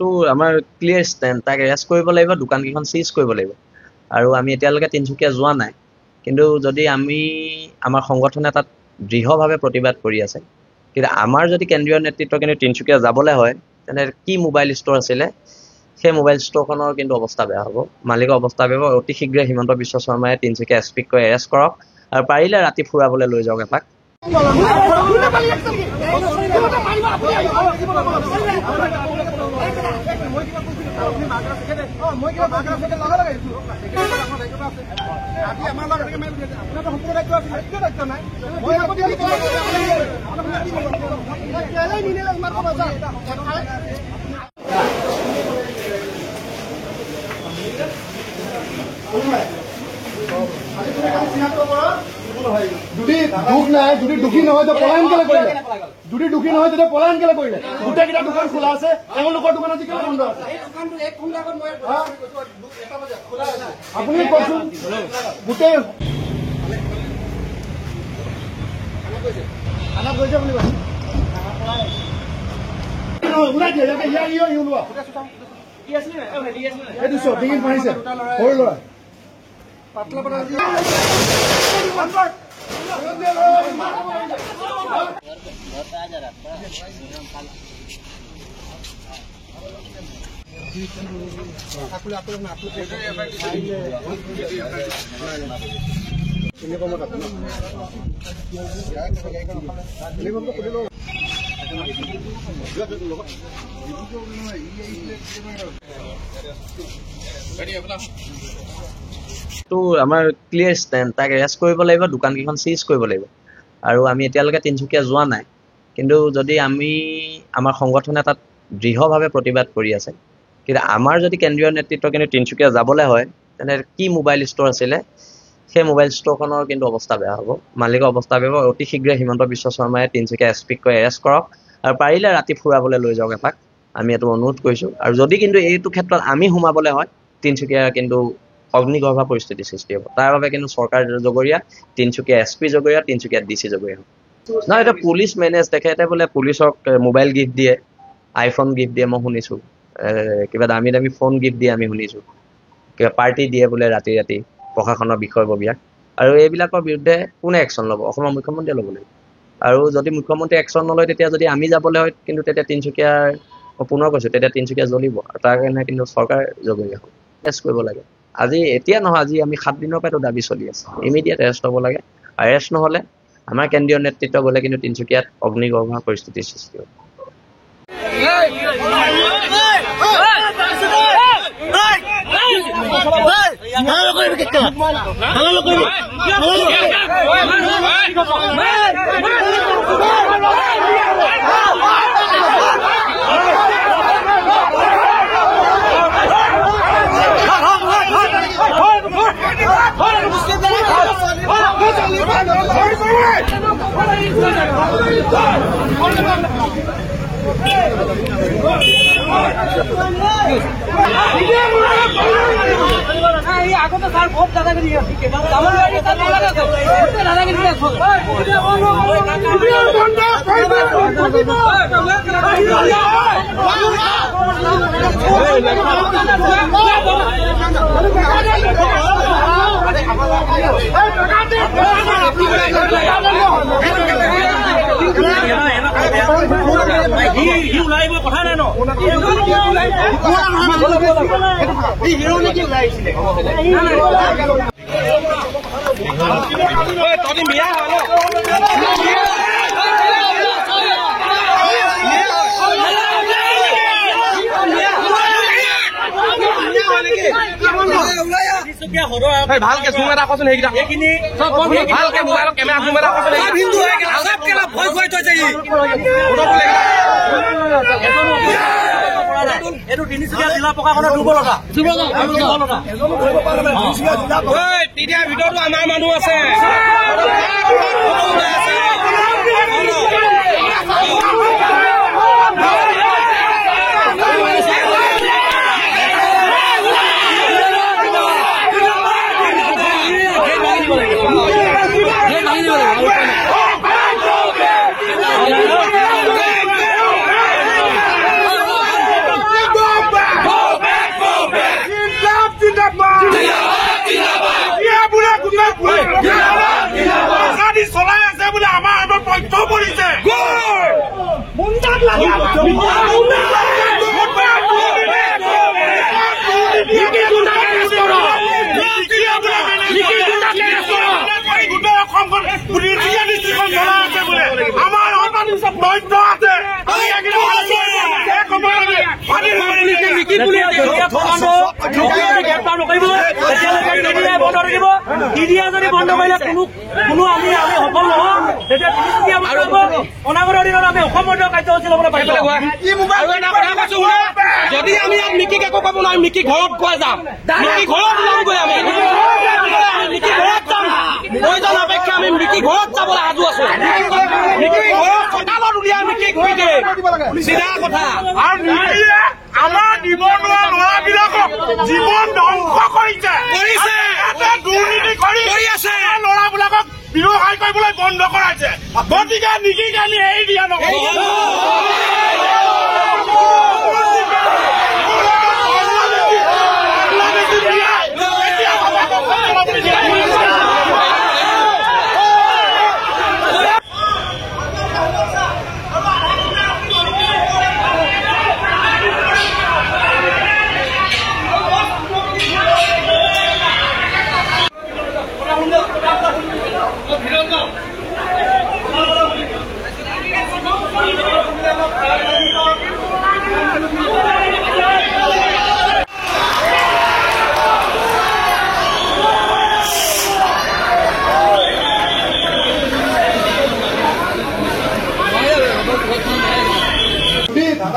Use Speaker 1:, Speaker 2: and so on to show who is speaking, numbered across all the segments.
Speaker 1: তো আমাৰ clear stand, তাক এৰেষ্ট কৰিব লাগিব, দোকানকেইখন চিজ কৰিব লাগিব। আৰু আমি এতিয়ালৈকে তিনিচুকীয়া যোৱা নাই, কিন্তু যদি আমাৰ সংগঠনে তাত দৃঢ়ভাৱে প্ৰতিবাদ কৰি আছে, কিন্তু আমাৰ যদি কেন্দ্ৰীয় নেতৃত্ব কিন্তু তিনিচুকীয়া যাবলৈ হয়, তেনে কি মোবাইল ষ্ট'ৰ আছিলে সেই মোবাইল ষ্ট'ৰখনৰ কিন্তু অৱস্থা বেয়া হ'ব, মালিকৰ অৱস্থা বেয়া হ'ব। অতি শীঘ্ৰে হিমন্ত বিশ্ব শৰ্মাই তিনিচুকীয়া এছপিক কৈ এৰেষ্ট কৰক আৰু পাৰিলে ৰাতি ফুৰাবলৈ লৈ যাওক এপাক।
Speaker 2: যদি দুখ নাই, যদি দুখী নহয় তো পলায়ন কেলে কৰিলে? যদি দুখী নহয় তেতিয়া পলায়ন কেলে কৰিলে? গোটেইকেইটা দোকান খোলা আছে, এওঁলোকৰ দোকান আজি কেলে বন্ধ আছে? আপুনি কওকচোন, গোটেই খানা কৰিছে বুলি কৈছে, ওলাই দিয়ে ওলোৱা এইটো চব ডিঙিত মাৰিছে সৰু ল'ৰা।
Speaker 1: তো আমাৰ ক্লিয়াৰ ষ্টেণ্ড, তাক এৰেষ্ট কৰিব লাগিব, দোকানকেইখন চিজ কৰিব লাগিব। আৰু আমি এতিয়ালৈকে তিনিচুকীয়া যোৱা নাই, কিন্তু যদি আমাৰ সংগঠনে তাত দৃঢ়ভাৱে প্ৰতিবাদ কৰি আছে, কিন্তু আমাৰ যদি কেন্দ্ৰীয় নেতৃত্ব কিন্তু তিনিচুকীয়া যাবলৈ হয়, তেনে কি মোবাইল ষ্ট'ৰ আছিলে সেই মোবাইল ষ্ট'ৰখনৰ কিন্তু অৱস্থা বেয়া হ'ব, মালিকৰ অৱস্থা বেয়া হ'ব। অতি শীঘ্ৰে হিমন্ত বিশ্ব শৰ্মাই তিনিচুকীয়া এছপিক কৈ এৰেষ্ট কৰক আৰু পাৰিলে ৰাতি ফুৰাবলৈ লৈ যাওক এপাক, আমি এইটো অনুৰোধ কৰিছোঁ। আৰু যদি কিন্তু এইটো ক্ষেত্ৰত আমি সোমাবলৈ হয়, তিনিচুকীয়া কিন্তু অগ্নিগৰ্ভা পৰিস্থিতিৰ সৃষ্টি হ'ব। তাৰ বাবে কিন্তু চৰকাৰ জগৰীয়া, তিনিচুকীয়া এছপি জগৰীয়া, তিনিচুকীয়া DC জগৰীয়া হ'ব। নহয়, এতিয়া পুলিচ মেনেজ, তেখেতে বোলে পুলিচক মোবাইল গিফ্ট দিয়ে, আইফোন গিফ্ট দিয়ে, মই শুনিছোঁ। কিবা দামী দামী ফোন গিফ্ট দিয়ে আমি শুনিছোঁ, কিবা পাৰ্টি দিয়ে বোলে ৰাতি ৰাতি প্ৰশাসনৰ বিষয়ববীয়াক। আৰু এইবিলাকৰ বিৰুদ্ধে কোনে একশ্যন ল'ব? অসমৰ মুখ্যমন্ত্ৰীয়ে ল'ব লাগিব। আৰু যদি মুখ্যমন্ত্ৰীয়ে একশ্যন নলয়, তেতিয়া যদি আমি যাবলৈ হয়, কিন্তু তেতিয়া তিনিচুকীয়াৰ, মই পুনৰ কৈছোঁ, তেতিয়া তিনিচুকীয়া জ্বলিব। আৰু তাৰ কাৰণে কিন্তু চৰকাৰ জগৰীয়া হ'ব, এৰেষ্ট কৰিব লাগে। আজি এতিয়া নহয়, আজি আমি 7 দিনৰ পৰাতো দাবী চলি আছে, ইমিডিয়েট এৰেষ্ট হ'ব লাগে। এৰেষ্ট নহ'লে আমাৰ কেন্দ্ৰীয় নেতৃত্ব গ'লে কিন্তু তিনিচুকীয়াত অগ্নিগৰ্ভা পৰিস্থিতিৰ সৃষ্টি হ'ব।
Speaker 3: আগতে স্যার খুব দাদাগিরি কথা নাই ন তহঁতি বিয়া হয় ন ভালকে জুম এটা কচোন, সেইকেইটা ভালকে মোবাইলত কেমেৰা জুম এটা কচোন। ভয় খুৱাই থৈছে এইটো তিনিচুকীয়া জিলা প্ৰশাসনৰ দুৰ্বলতা। তেতিয়া ভিতৰতো আমাৰ মানুহ আছে। অনাগত দিনত আমি অসমত কাৰ্যসূচী ল'বলৈ পাৰিব যদি আমি ইয়াত মিকিক একো ক'ব নোৱাৰিম মিকি ঘৰত গৈ যাম মিকি ঘৰত ওলামগৈ আমি মিকি ঘৰত যাম প্ৰয়োজন অপেক্ষা আমি মিকি ঘৰত যাবলৈ সাজু আছো মিকি ঘৰত চোতালত উলিয়াই মিকি ঘূৰি দিয়ে চিধা কথা আৰু আমাৰ নিবনুৱা ল'ৰাবিলাকক জীৱন ধ্বংস কৰিছে দুৰ্নীতি কৰি আছে ল'ৰাবিলাকক ব্যৱসায় কৰিবলৈ বন্ধ কৰাইছে গতিকে নিকিক আমি এৰি দিয়া নকৰোঁ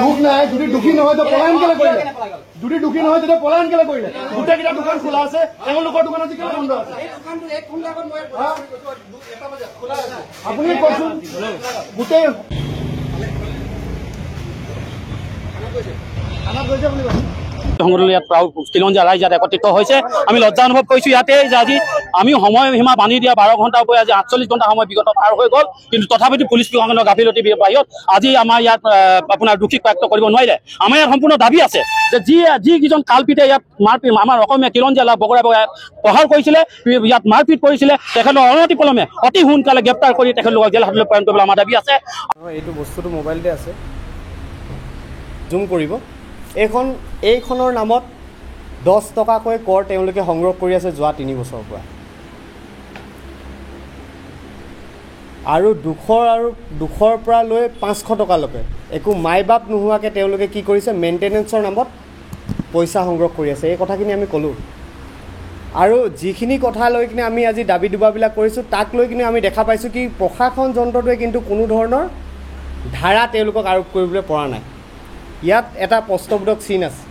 Speaker 2: দুখ নাই যদি দুখী নহয় তো পলায়ন কেলে কৰিলে যদি দুখী নহয় তেতিয়া পলায়ন কেলে কৰিলে গোটেইকেইটা দোকান খোলা আছে তেওঁলোকৰ দোকান আজি কেলে বন্ধ আছে আপুনি কওকচোন গোটেই
Speaker 4: সংগঠন ইয়াত খিলঞ্জীয়া ৰাইজ ইয়াত একত্ৰিত হৈছে আমি লজ্জা অনুভৱ কৰিছোঁ ইয়াতে যে আজি আমি সময়সীমা বান্ধি দিয়া 12 ঘণ্টাৰ উপৰি আজি 48 ঘণ্টা সময় বিগত পাৰ হৈ গ'ল কিন্তু তথাপিতো পুলিচ প্ৰশাসনৰ গাফিলতি বাহিৰত আজি আমাৰ ইয়াত আপোনাৰ দোষীক প্ৰাপ্ত কৰিব নোৱাৰিলে আমাৰ ইয়াত সম্পূৰ্ণ দাবী আছে যে যিকেইজন কালপিতে ইয়াত মাৰপিট আমাৰ অসমীয়া খিলঞ্জীয়া বগৰাই বগৰাই প্ৰহাৰ কৰিছিলে ইয়াত মাৰপিট কৰিছিলে তেখেতৰ অনতিপলমে অতি সোনকালে গ্ৰেপ্তাৰ কৰি তেখেতলোকক জেল হাজতলৈ প্ৰেৰণ কৰিবলৈ আমাৰ দাবী আছে
Speaker 5: এইটো বস্তুটো মোবাইলতে আছে জুম কৰিব এইখনৰ নামত 10 টকাকৈ কৰ তেওঁলোকে সংগ্ৰহ কৰি আছে যোৱা 3 বছৰৰ পৰা আৰু 200 পৰা লৈ 500 টকালৈকে একো মাই বাপ নোহোৱাকৈ তেওঁলোকে কি কৰিছে মেইনটেনেন্সৰ নামত পইচা সংগ্ৰহ কৰি আছে এই কথাখিনি আমি ক'লোঁ আৰু যিখিনি কথা লৈ কিনে আমি আজি দাবী দুবাবিলাক কৰিছোঁ তাক লৈ কিনে আমি দেখা পাইছোঁ কি প্ৰশাসন যন্ত্ৰটোৱে কিন্তু কোনো ধৰণৰ ধাৰা তেওঁলোকক আৰোপ কৰিবলৈ পৰা নাই ইয়াত এটা প্ৰশ্নবোধক চিন আছে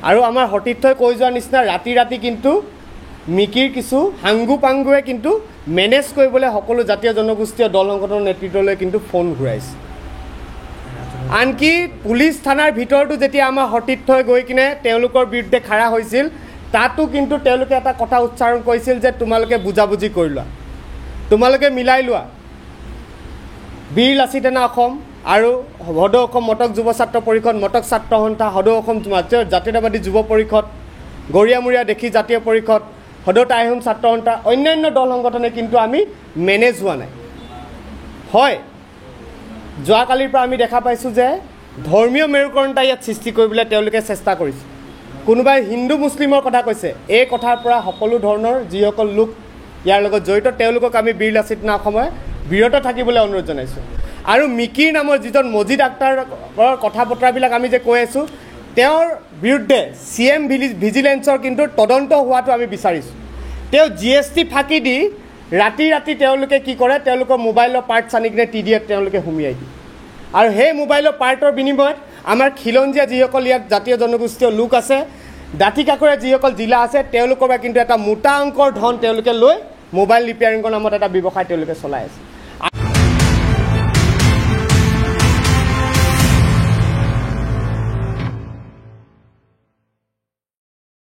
Speaker 5: আৰু আমাৰ সতীৰ্থই কৈ যোৱাৰ নিচিনা ৰাতি কিন্তু মিকিৰ কিছু হাংগু পাংগুৱে কিন্তু মেনেজ কৰিবলৈ সকলো জাতীয় জনগোষ্ঠীয় দল সংগঠনৰ নেতৃত্বলৈ কিন্তু ফোন ঘূৰাইছে আনকি পুলিচ থানাৰ ভিতৰতো যেতিয়া আমাৰ সতীৰ্থই গৈ কিনে তেওঁলোকৰ বিৰুদ্ধে খাৰা হৈছিল তাতো কিন্তু তেওঁলোকে এটা কথা উচ্চাৰণ কৰিছিল যে তোমালোকে বুজাবুজি কৰি লোৱা তোমালোকে মিলাই লোৱা বীৰ লাচিত সেনা অসম আৰু সদৌ অসম মটক যুৱ ছাত্ৰ পৰিষদ মটক ছাত্ৰ সন্থা সদৌ অসম জাতীয়তাবাদী যুৱ পৰিষদ গৰিয়ামূৰীয়া দেখি জাতীয় পৰিষদ সদৌ টাইহোম ছাত্ৰ সন্থা অন্যান্য দল সংগঠনে কিন্তু আমি মেনেজ হোৱা নাই হয় যোৱাকালিৰ পৰা আমি দেখা পাইছোঁ যে ধৰ্মীয় মেৰুকৰণতা ইয়াত সৃষ্টি কৰিবলৈ তেওঁলোকে চেষ্টা কৰিছে কোনোবাই হিন্দু মুছলিমৰ কথা কৈছে এই কথাৰ পৰা সকলো ধৰণৰ যিসকল লোক ইয়াৰ লগত জড়িত তেওঁলোকক আমি বীৰ লাচিত সেনা অসমৰ বিৰত থাকিবলৈ অনুৰোধ জনাইছোঁ আৰু মিকিৰ নামৰ যিজন মজিদ আক্তাৰৰ কথা বতৰাবিলাক আমি যে কৈ আছোঁ তেওঁৰ বিৰুদ্ধে CM ভিজিলেন্সৰ কিন্তু তদন্ত হোৱাটো আমি বিচাৰিছোঁ তেওঁ GST ফাঁকি দি ৰাতি তেওঁলোকে কি কৰে তেওঁলোকৰ মোবাইলৰ পাৰ্টছ আনি কিনে TDত তেওঁলোকে সুমিয়াই দিয়ে আৰু সেই মোবাইলৰ পাৰ্টৰ বিনিময়ত আমাৰ খিলঞ্জীয়া যিসকল ইয়াত জাতীয় জনগোষ্ঠীয় লোক আছে দাঁতি কাষৰীয়া যিসকল জিলা আছে তেওঁলোকৰ পৰা কিন্তু এটা মোটা অংকৰ ধন তেওঁলোকে লৈ মোবাইল ৰিপেয়াৰিঙৰ নামত এটা ব্যৱসায় তেওঁলোকে চলাই আছে